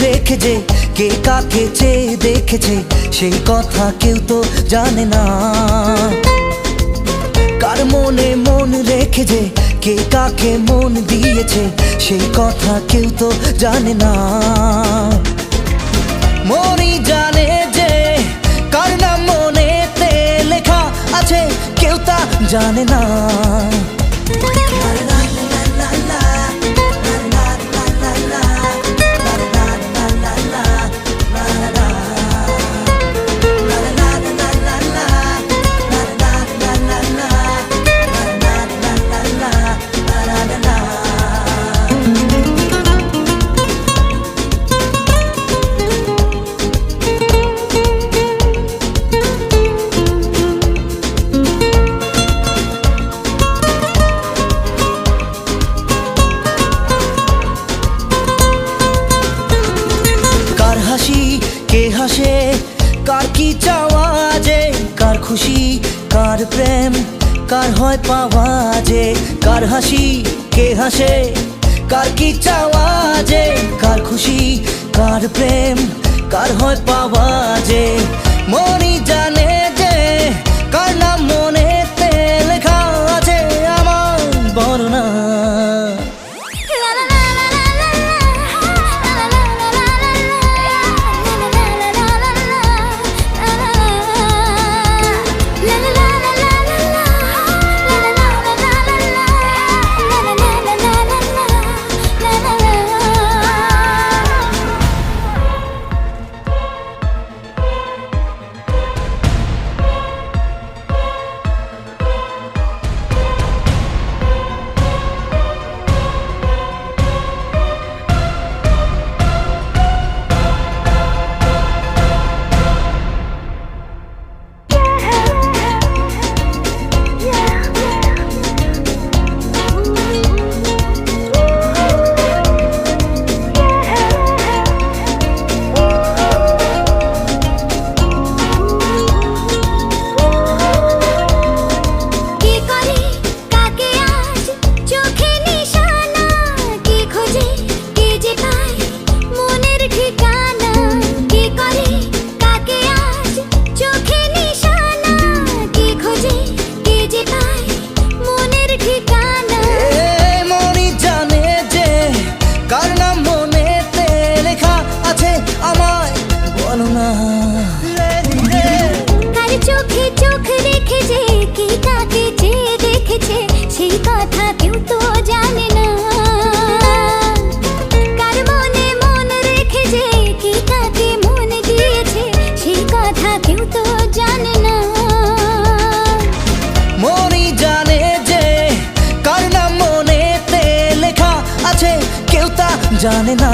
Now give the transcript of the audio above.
রেখে যে কে কাকে চেয়ে দেখেছে সেই কথা কেউ তো জানে না। কার মনে মন রেখে যে কে কাকে মন দিয়েছে সেই কথা কেউ তো জানে না। মনই জানে যে কার নাম মনেতে লেখা আছে কেউ তা জানে না। কে হাসে কার কি চাওয়া যে কার খুশি কার প্রেম কার হয় পাওয়া যে কার হাসি কে হাসে কার কি চাওয়া যে কার খুশি কার প্রেম কার হয় পাওয়া যে মনই জানে যে কার নাম মনেতে লেখা আছে আমার বর্ণনা। কার চোখে চোখ রেখে যে কে কাকে চেয়ে দেখেছে সেই কথা কেউ তো জানে না। কার মনে মন রেখে যে কে কাকে মন দিয়েছে সেই কথা কেউ তো জানে না। মনই জানে যে কার নাম মনেতে লেখা আছে কেউ তা জানে না।